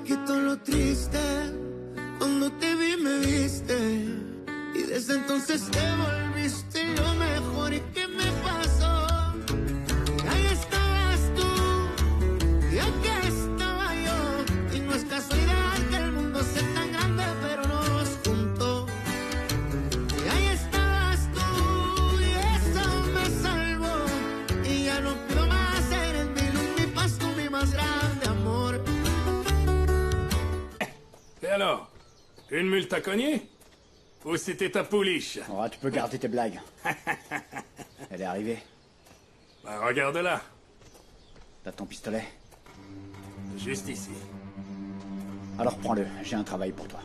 quitó lo triste. Cuando te vi me viste. Y desde entonces te volviste lo mejor. ¿Y qué me pasó? Ahí estabas tú. Y aquí estaba yo. Y no es casualidad que el mundo sea tan grande, pero nos juntó. Y ahí estabas tú. Y eso me salvó. Y ya no pido más. Eres mi luz, mi paz, tú mi más grande amor. Et alors? Une mule t'a cogné? Ou c'était ta pouliche? Oh, tu peux garder tes blagues. Elle est arrivée. Bah, regarde-la. T'as ton pistolet? Juste ici. Alors prends-le, j'ai un travail pour toi.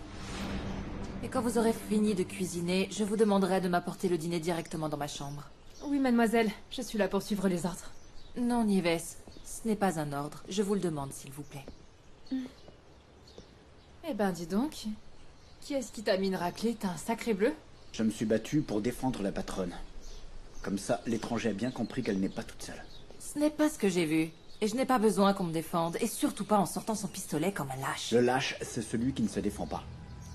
Et quand vous aurez fini de cuisiner, je vous demanderai de m'apporter le dîner directement dans ma chambre. Oui, mademoiselle, je suis là pour suivre les ordres. Non, Nieves, ce n'est pas un ordre. Je vous le demande, s'il vous plaît. Eh ben, dis donc. Qui est-ce qui t'a mis une raclée? T'as un sacré bleu? Je me suis battu pour défendre la patronne. Comme ça, l'étranger a bien compris qu'elle n'est pas toute seule. Ce n'est pas ce que j'ai vu. Et je n'ai pas besoin qu'on me défende. Et surtout pas en sortant son pistolet comme un lâche. Le lâche, c'est celui qui ne se défend pas.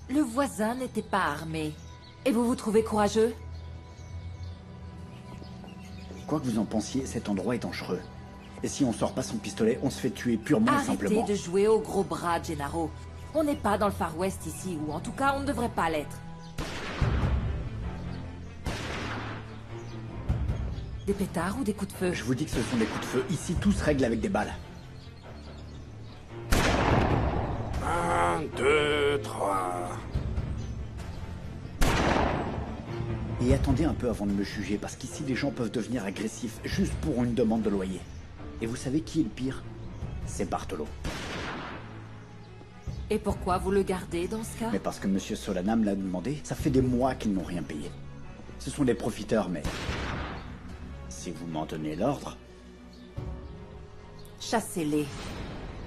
Le voisin n'était pas armé. Et vous vous trouvez courageux? Quoi que vous en pensiez, cet endroit est dangereux. Et si on sort pas son pistolet, on se fait tuer purement et simplement. Arrêtez de jouer au gros bras, Gennaro. On n'est pas dans le Far West ici, ou en tout cas, on ne devrait pas l'être. Des pétards ou des coups de feu? Je vous dis que ce sont des coups de feu. Ici, tout se règle avec des balles. 1, 2, 3... Et attendez un peu avant de me juger, parce qu'ici, les gens peuvent devenir agressifs juste pour une demande de loyer. Et vous savez qui est le pire? C'est Bartolo. Et pourquoi vous le gardez dans ce cas? Mais parce que Monsieur Solana me l'a demandé, ça fait des mois qu'ils n'ont rien payé. Ce sont des profiteurs, mais... si vous m'en donnez l'ordre... Chassez-les.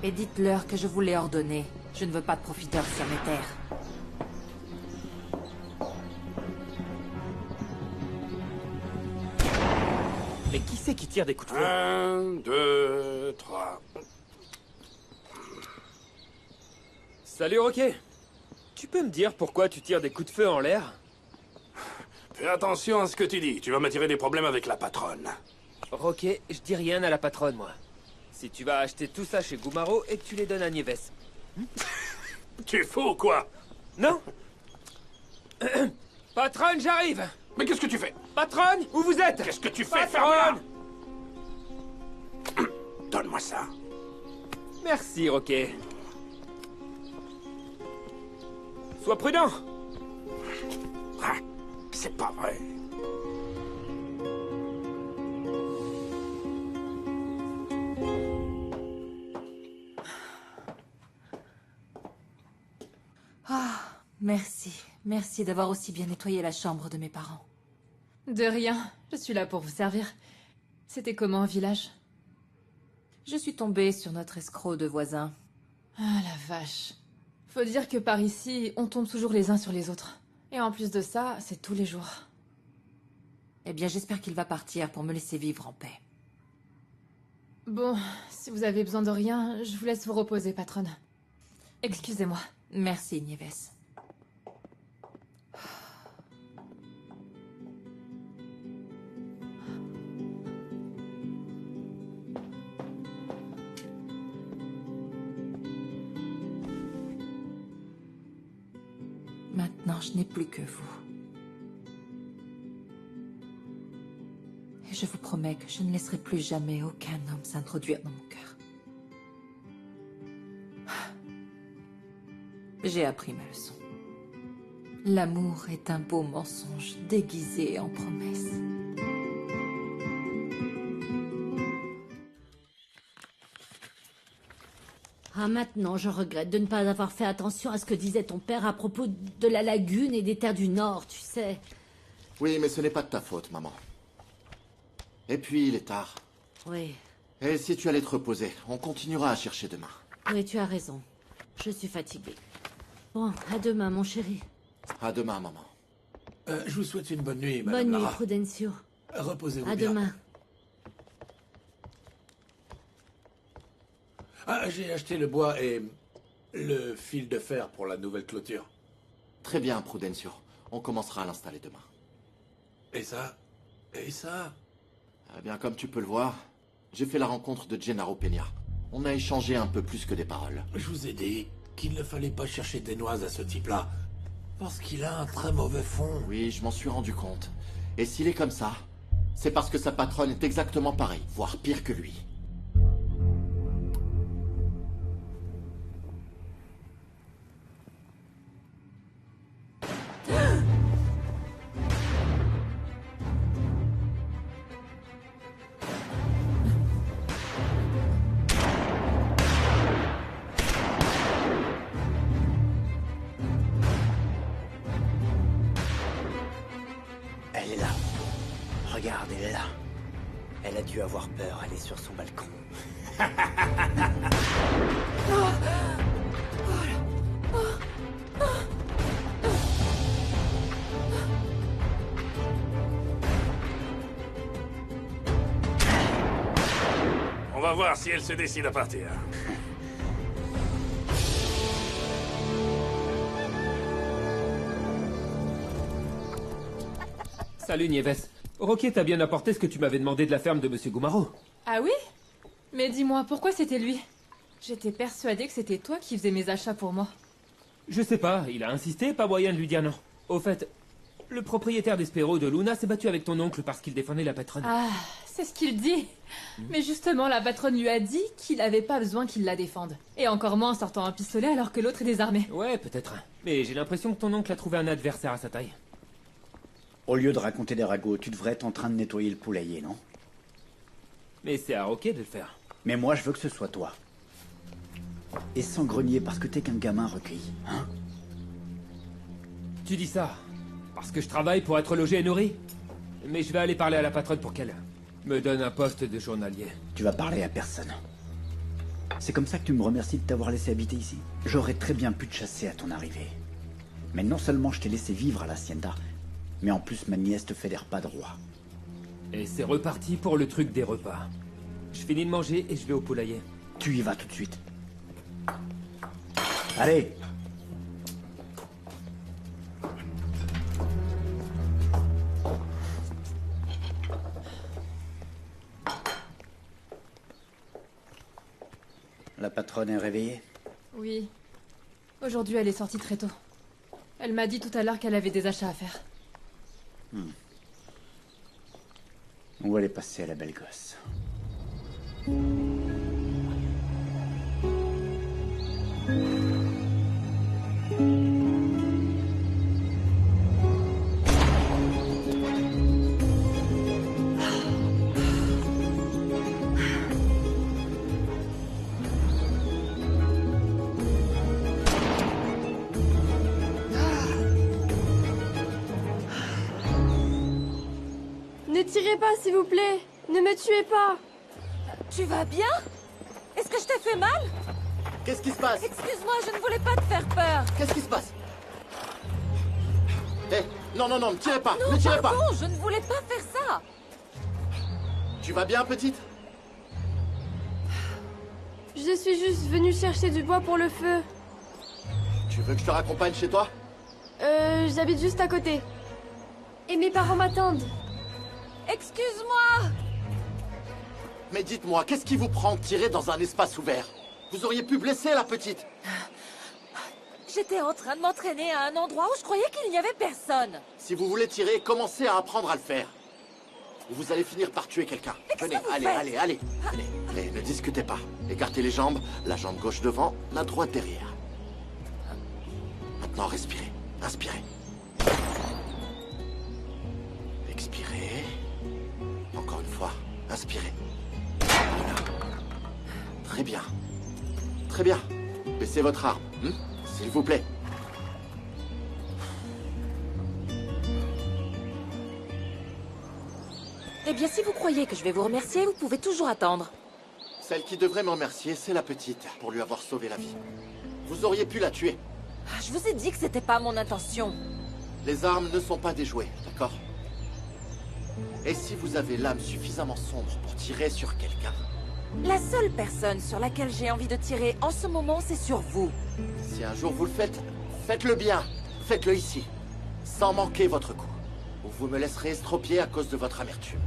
Et dites-leur que je vous l'ai ordonné. Je ne veux pas de profiteurs sur mes terres. Mais qui c'est qui tire des coups de feu? 1, 2, 3... Salut Roquet. Tu peux me dire pourquoi tu tires des coups de feu en l'air? Fais attention à ce que tu dis. Tu vas m'attirer des problèmes avec la patronne. Roquet, je dis rien à la patronne, moi. Si tu vas acheter tout ça chez Gumaro et que tu les donnes à Nieves. Tu es fou, quoi? Non. Patronne, j'arrive. Mais qu'est-ce que tu fais? Patronne, où vous êtes? Qu'est-ce que tu fais? Patronne! Ferme-la! Donne-moi ça. Merci, Roquet. Sois prudent. Ah, c'est pas vrai. Merci. Merci d'avoir aussi bien nettoyé la chambre de mes parents. De rien, je suis là pour vous servir. C'était comment au village? Je suis tombée sur notre escroc de voisin. Ah la vache. Faut dire que par ici, on tombe toujours les uns sur les autres. Et en plus de ça, c'est tous les jours. Eh bien, j'espère qu'il va partir pour me laisser vivre en paix. Bon, si vous avez besoin de rien, je vous laisse vous reposer, patronne. Excusez-moi. Merci, Nieves. Maintenant, je n'ai plus que vous. Et je vous promets que je ne laisserai plus jamais aucun homme s'introduire dans mon cœur. J'ai appris ma leçon. L'amour est un beau mensonge déguisé en promesse. Ah, maintenant, je regrette de ne pas avoir fait attention à ce que disait ton père à propos de la lagune et des terres du Nord, tu sais. Oui, mais ce n'est pas de ta faute, maman. Et puis, il est tard. Oui, Et si tu allais te reposer, on continuera à chercher demain. oui, tu as raison. Je suis fatiguée. Bon, à demain, mon chéri. À demain, maman. Je vous souhaite une bonne nuit, Madame Bonne nuit, Lara. Prudencio. Reposez-vous À bien. demain. Ah, j'ai acheté le bois et Le fil de fer pour la nouvelle clôture. Très bien, Prudencio. On commencera à l'installer demain. Et ça? Et ça? Eh bien, comme tu peux le voir, j'ai fait la rencontre de Gennaro Peña. On a échangé un peu plus que des paroles. Je vous ai dit qu'il ne fallait pas chercher des noises à ce type-là. Parce qu'il a un très mauvais fond. Oui, je m'en suis rendu compte. Et s'il est comme ça, c'est parce que sa patronne est exactement pareille, voire pire que lui. Elle est là. Regarde, elle est là. Elle a dû avoir peur, elle est sur son balcon. On va voir si elle se décide à partir. Salut Nieves. Rocky t'a bien apporté ce que tu m'avais demandé de la ferme de Monsieur Gumaro. Ah oui? Mais dis-moi, pourquoi c'était lui? J'étais persuadée que c'était toi qui faisais mes achats pour moi. Je sais pas, il a insisté, pas moyen de lui dire non. Au fait, le propriétaire d'Espero de Luna s'est battu avec ton oncle parce qu'il défendait la patronne. Ah, c'est ce qu'il dit. Mais justement, la patronne lui a dit qu'il avait pas besoin qu'il la défende. Et encore moins en sortant un pistolet alors que l'autre est désarmé. Ouais, peut-être. Mais j'ai l'impression que ton oncle a trouvé un adversaire à sa taille. Au lieu de raconter des ragots, tu devrais être en train de nettoyer le poulailler, non? Mais c'est à Rocky de le faire. Mais moi, je veux que ce soit toi. Et sans grenier parce que t'es qu'un gamin recueilli, hein? Tu dis ça parce que je travaille pour être logé et nourri. Mais je vais aller parler à la patronne pour qu'elle me donne un poste de journalier. Tu vas parler à personne. C'est comme ça que tu me remercies de t'avoir laissé habiter ici? J'aurais très bien pu te chasser à ton arrivée. Mais non seulement je t'ai laissé vivre à l'hacienda, mais en plus ma nièce te fait des repas de roi. Et c'est reparti pour le truc des repas. Je finis de manger et je vais au poulailler. Tu y vas tout de suite. Allez! La patronne est réveillée? Oui. Aujourd'hui, elle est sortie très tôt. Elle m'a dit tout à l'heure qu'elle avait des achats à faire. On va les passer à la belle gosse. Ne tirez pas, s'il vous plaît. Ne me tuez pas. Tu vas bien? Est-ce que je t'ai fait mal? Qu'est-ce qui se passe? Excuse-moi, je ne voulais pas te faire peur. Qu'est-ce qui se passe? Eh, non, non, non, ne tirez pas, Non, ne tirez pas. pardon, je ne voulais pas faire ça. Tu vas bien, petite? Je suis juste venue chercher du bois pour le feu. Tu veux que je te raccompagne chez toi? J'habite juste à côté. Et mes parents m'attendent. Excuse-moi. Mais dites-moi, qu'est-ce qui vous prend de tirer dans un espace ouvert? Vous auriez pu blesser la petite. J'étais en train de m'entraîner à un endroit où je croyais qu'il n'y avait personne. Si vous voulez tirer, commencez à apprendre à le faire. Ou vous allez finir par tuer quelqu'un. Venez, allez, allez, allez. Allez, allez, ne discutez pas. Écartez les jambes, la jambe gauche devant, la droite derrière. Maintenant, respirez. Inspirez. Expirez. Encore une fois, inspirez. Voilà. Très bien. Très bien. Baissez votre arme, s'il vous plaît. Eh bien, si vous croyez que je vais vous remercier, vous pouvez toujours attendre. Celle qui devrait me remercier, c'est la petite, pour lui avoir sauvé la vie. Vous auriez pu la tuer. Je vous ai dit que c'était pas mon intention. Les armes ne sont pas des jouets, d'accord? Et si vous avez l'âme suffisamment sombre pour tirer sur quelqu'un, La seule personne sur laquelle j'ai envie de tirer en ce moment, c'est sur vous. Si un jour vous le faites, faites-le bien. Faites-le ici. Sans manquer votre coup. Ou vous me laisserez estropier à cause de votre amertume.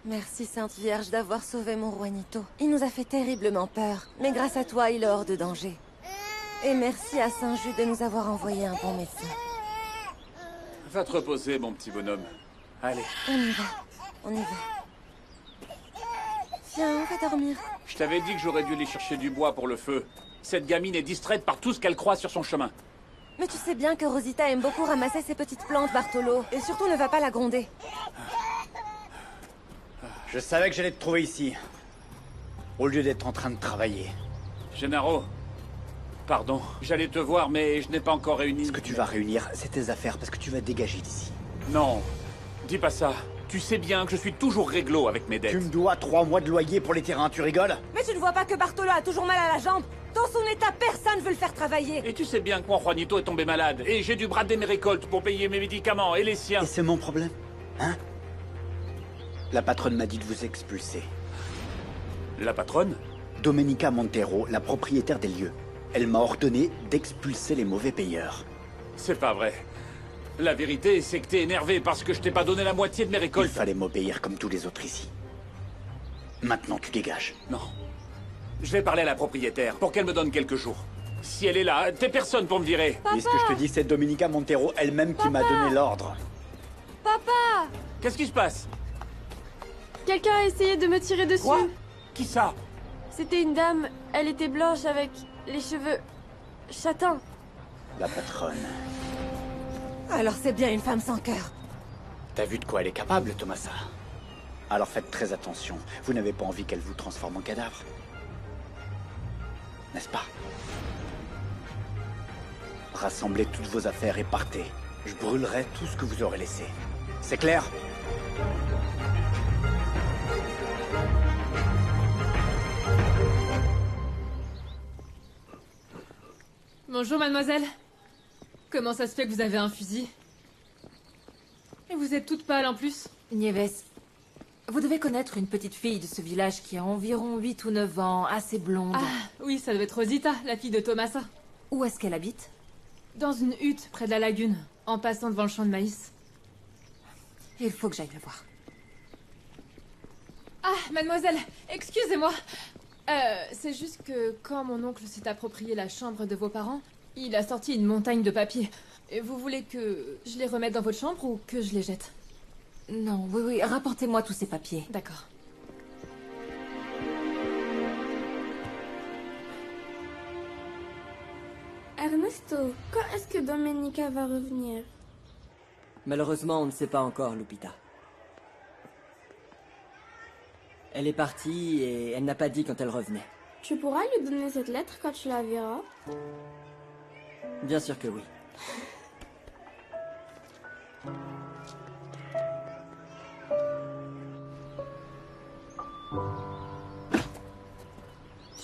Merci Sainte Vierge d'avoir sauvé mon roi Nito. Il nous a fait terriblement peur, mais grâce à toi, il est hors de danger. Et merci à Saint Jude de nous avoir envoyé un bon médecin. Va te reposer, mon petit bonhomme. Allez. On y va. On y va. Viens, on va dormir. Je t'avais dit que j'aurais dû aller chercher du bois pour le feu. Cette gamine est distraite par tout ce qu'elle croise sur son chemin. Mais tu sais bien que Rosita aime beaucoup ramasser ses petites plantes, Bartolo. Et surtout, ne va pas la gronder. Je savais que j'allais te trouver ici. Au lieu d'être en train de travailler. Gennaro, pardon. J'allais te voir, mais je n'ai pas encore réuni... Ce que tu vas réunir, c'est tes affaires, parce que tu vas dégager d'ici. Non, dis pas ça. Tu sais bien que je suis toujours réglo avec mes dettes. Tu me dois 3 mois de loyer pour les terrains, tu rigoles? Mais tu ne vois pas que Bartolo a toujours mal à la jambe? Dans son état, personne veut le faire travailler. Et tu sais bien que mon Juanito est tombé malade. Et j'ai dû brader mes récoltes pour payer mes médicaments et les siens. Et c'est mon problème, hein? La patronne m'a dit de vous expulser. La patronne? Domenica Montero, la propriétaire des lieux. Elle m'a ordonné d'expulser les mauvais payeurs. C'est pas vrai. La vérité, c'est que t'es énervé parce que je t'ai pas donné la moitié de mes récoltes. Il fallait m'obéir comme tous les autres ici. Maintenant, tu dégages. Non. Je vais parler à la propriétaire pour qu'elle me donne quelques jours. Si elle est là, t'es personne pour me virer. Et ce que je te dis, c'est Domenica Montero elle-même qui m'a donné l'ordre. Papa! Qu'est-ce qui se passe? Quelqu'un a essayé de me tirer dessus. Quoi? Qui ça? C'était une dame. Elle était blanche avec les cheveux châtains. La patronne. Alors c'est bien une femme sans cœur. T'as vu de quoi elle est capable, Tomasa? Alors faites très attention. Vous n'avez pas envie qu'elle vous transforme en cadavre. N'est-ce pas? Rassemblez toutes vos affaires et partez. Je brûlerai tout ce que vous aurez laissé. C'est clair? Bonjour, mademoiselle. Comment ça se fait que vous avez un fusil? Et vous êtes toute pâle en plus. Nieves, vous devez connaître une petite fille de ce village qui a environ 8 ou 9 ans, assez blonde. Ah, oui, ça doit être Rosita, la fille de Tomasa. Où est-ce qu'elle habite? Dans une hutte près de la lagune, en passant devant le champ de maïs. Il faut que j'aille le voir. Ah, mademoiselle, excusez-moi. C'est juste que quand mon oncle s'est approprié la chambre de vos parents, il a sorti une montagne de papiers. Et vous voulez que je les remette dans votre chambre ou que je les jette? Non, oui, rapportez-moi tous ces papiers. D'accord. Ernesto, quand est-ce que Domenica va revenir? Malheureusement, on ne sait pas encore, Lupita. Elle est partie et elle n'a pas dit quand elle revenait. Tu pourras lui donner cette lettre quand tu la verras? Bien sûr que oui.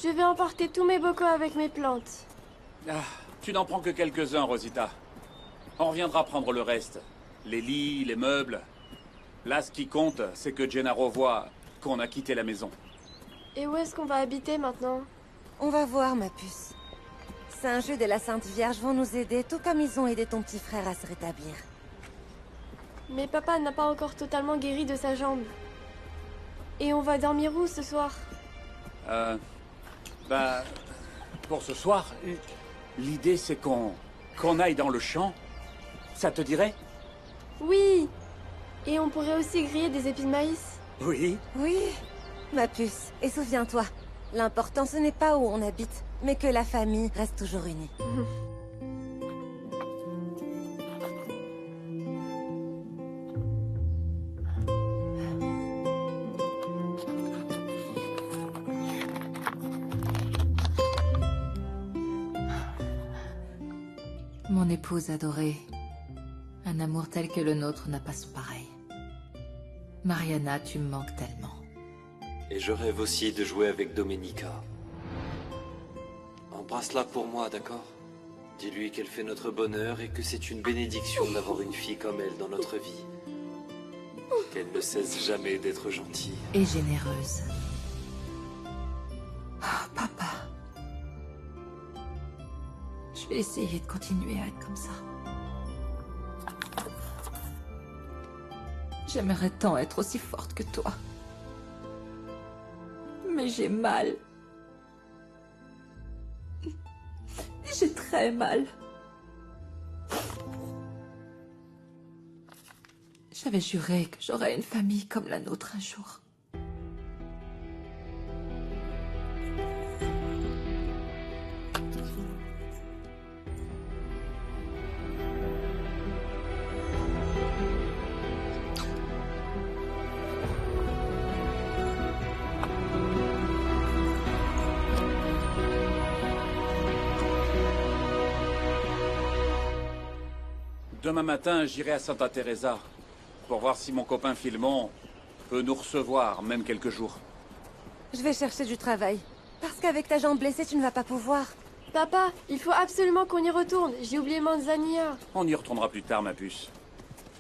Je vais emporter tous mes bocaux avec mes plantes. Ah, tu n'en prends que quelques-uns, Rosita. On reviendra prendre le reste. Les lits, les meubles. Là, ce qui compte, c'est que Gennaro voit qu'on a quitté la maison. Et où est-ce qu'on va habiter maintenant? On va voir, ma puce. Saint Jude et la Sainte Vierge vont nous aider, tout comme ils ont aidé ton petit frère à se rétablir. Mais papa n'a pas encore totalement guéri de sa jambe. Et on va dormir où ce soir? Pour ce soir, l'idée c'est qu'on aille dans le champ. Ça te dirait? Oui! Et on pourrait aussi griller des épis de maïs. Oui. Oui, ma puce. Et souviens-toi, l'important ce n'est pas où on habite, mais que la famille reste toujours unie. Mon épouse adorée, un amour tel que le nôtre n'a pas son pareil. Mariana, tu me manques tellement. Et je rêve aussi de jouer avec Domenica. En Embrasse-la pour moi, d'accord? Dis-lui qu'elle fait notre bonheur et que c'est une bénédiction d'avoir une fille comme elle dans notre vie. Qu'elle ne cesse jamais d'être gentille. Et généreuse. Oh, papa. Je vais essayer de continuer à être comme ça. J'aimerais tant être aussi forte que toi. Mais j'ai mal. J'ai très mal. J'avais juré que j'aurais une famille comme la nôtre un jour. Demain matin, j'irai à Santa Teresa pour voir si mon copain Philemon peut nous recevoir, même quelques jours. Je vais chercher du travail. Parce qu'avec ta jambe blessée, tu ne vas pas pouvoir. Papa, il faut absolument qu'on y retourne. J'ai oublié Manzanilla. On y retournera plus tard, ma puce.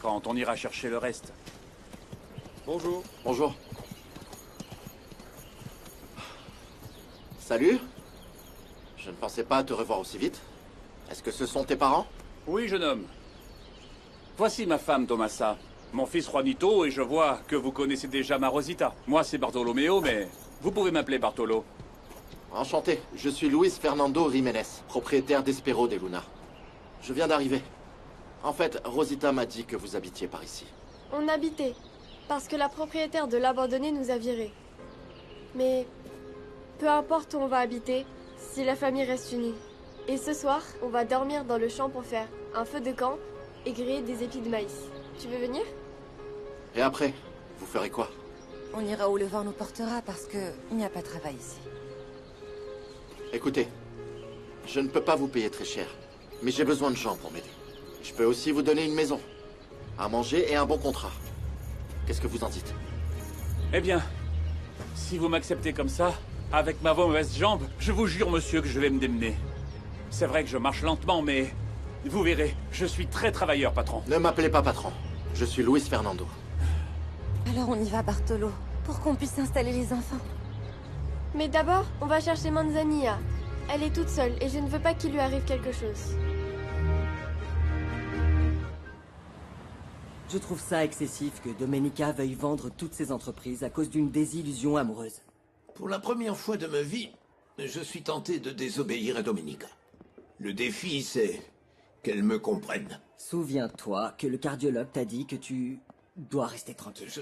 Quand on ira chercher le reste. Bonjour. Bonjour. Salut. Je ne pensais pas te revoir aussi vite. Est-ce que ce sont tes parents? Oui, jeune homme. Voici ma femme, Tomasa. Mon fils Juanito, et je vois que vous connaissez déjà ma Rosita. Moi, c'est Bartolomeo, mais vous pouvez m'appeler Bartolo. Enchanté, je suis Luis Fernando Jiménez, propriétaire d'Espero de Luna. Je viens d'arriver. En fait, Rosita m'a dit que vous habitiez par ici. On habitait, parce que la propriétaire de l'abandonné nous a virés. Mais peu importe où on va habiter, si la famille reste unie. Et ce soir, on va dormir dans le champ pour faire un feu de camp et griller des épis de maïs. Tu veux venir? Et après, vous ferez quoi? On ira où le vent nous portera parce que il n'y a pas de travail ici. Écoutez, je ne peux pas vous payer très cher, mais j'ai besoin de gens pour m'aider. Je peux aussi vous donner une maison, à manger et un bon contrat. Qu'est-ce que vous en dites? Eh bien, si vous m'acceptez comme ça, avec ma mauvaise jambe, je vous jure, monsieur, que je vais me démener. C'est vrai que je marche lentement, mais vous verrez, je suis très travailleur, patron. Ne m'appelez pas patron. Je suis Luis Fernando. Alors on y va, Bartolo, pour qu'on puisse installer les enfants. Mais d'abord, on va chercher Manzanilla. Elle est toute seule et je ne veux pas qu'il lui arrive quelque chose. Je trouve ça excessif que Domenica veuille vendre toutes ses entreprises à cause d'une désillusion amoureuse. Pour la première fois de ma vie, je suis tenté de désobéir à Domenica. Le défi, c'est qu'elle me comprenne. Souviens-toi que le cardiologue t'a dit que tu dois rester tranquille. Je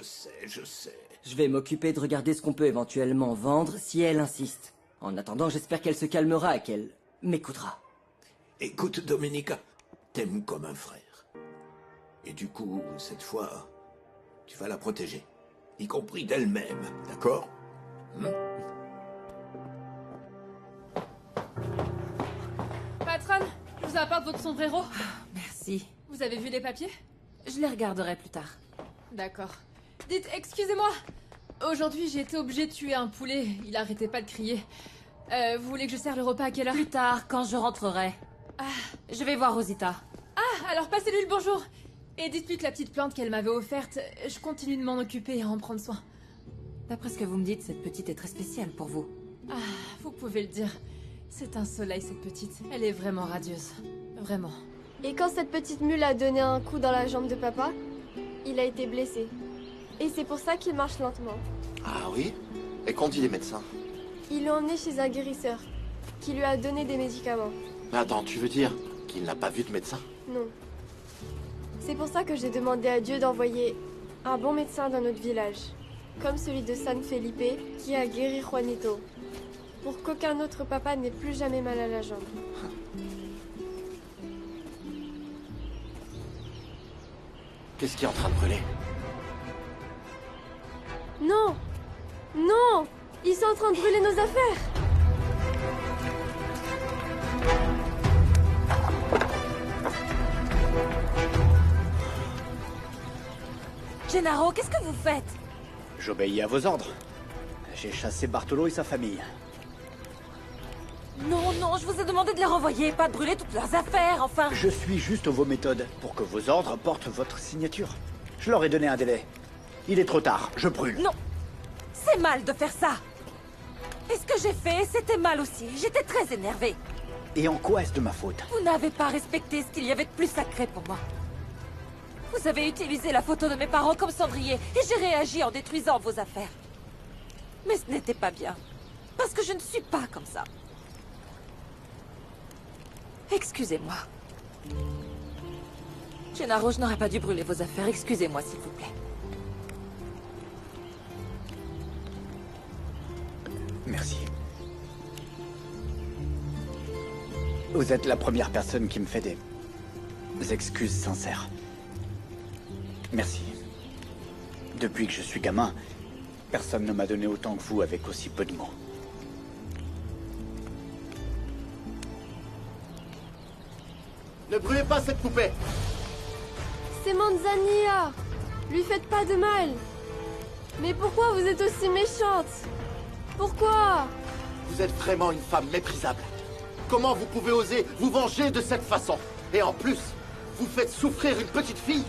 sais. Je vais m'occuper de regarder ce qu'on peut éventuellement vendre si elle insiste. En attendant, j'espère qu'elle se calmera et qu'elle m'écoutera. Écoute, Domenica, t'aimes comme un frère. Et du coup, cette fois, tu vas la protéger. Y compris d'elle-même, d'accord? Patronne, je vous apporte votre sombrero. Merci. Vous avez vu les papiers? Je les regarderai plus tard. D'accord. Dites, excusez-moi. Aujourd'hui, j'ai été obligée de tuer un poulet. Il arrêtait pas de crier. Vous voulez que je sers le repas à quelle heure? Plus tard, quand je rentrerai. Je vais voir Rosita. Ah, alors passez-lui le bonjour. Et dites-lui que la petite plante qu'elle m'avait offerte, je continue de m'en occuper et en prendre soin. D'après ce que vous me dites, cette petite est très spéciale pour vous. Ah, vous pouvez le dire. C'est un soleil, cette petite. Elle est vraiment radieuse. Vraiment. Et quand cette petite mule a donné un coup dans la jambe de papa, il a été blessé. Et c'est pour ça qu'il marche lentement. Ah oui? Et qu'ont dit les médecins? Ils l'ont emmené chez un guérisseur, qui lui a donné des médicaments. Mais attends, tu veux dire qu'il n'a pas vu de médecin? Non. C'est pour ça que j'ai demandé à Dieu d'envoyer un bon médecin dans notre village, comme celui de San Felipe qui a guéri Juanito, pour qu'aucun autre papa n'ait plus jamais mal à la jambe. Qu'est-ce qui est en train de brûler? Non! Non! Ils sont en train de brûler nos affaires! Gennaro, qu'est-ce que vous faites? J'obéis à vos ordres. J'ai chassé Bartolo et sa famille. Non, non, je vous ai demandé de les renvoyer, pas de brûler toutes leurs affaires, enfin. Je suis juste vos méthodes pour que vos ordres portent votre signature. Je leur ai donné un délai. Il est trop tard, je brûle. Non, c'est mal de faire ça. Et ce que j'ai fait, c'était mal aussi. J'étais très énervée. Et en quoi est-ce de ma faute? Vous n'avez pas respecté ce qu'il y avait de plus sacré pour moi. Vous avez utilisé la photo de mes parents comme cendrier, et j'ai réagi en détruisant vos affaires. Mais ce n'était pas bien, parce que je ne suis pas comme ça. Excusez-moi. Gennaro, je n'aurais pas dû brûler vos affaires. Excusez-moi, s'il vous plaît. Merci. Vous êtes la première personne qui me fait des excuses sincères. Merci. Depuis que je suis gamin, personne ne m'a donné autant que vous avec aussi peu de mots. Ne brûlez pas cette poupée! C'est Manzanilla. Lui faites pas de mal. Mais pourquoi vous êtes aussi méchante? Pourquoi? Vous êtes vraiment une femme méprisable. Comment vous pouvez oser vous venger de cette façon? Et en plus, vous faites souffrir une petite fille?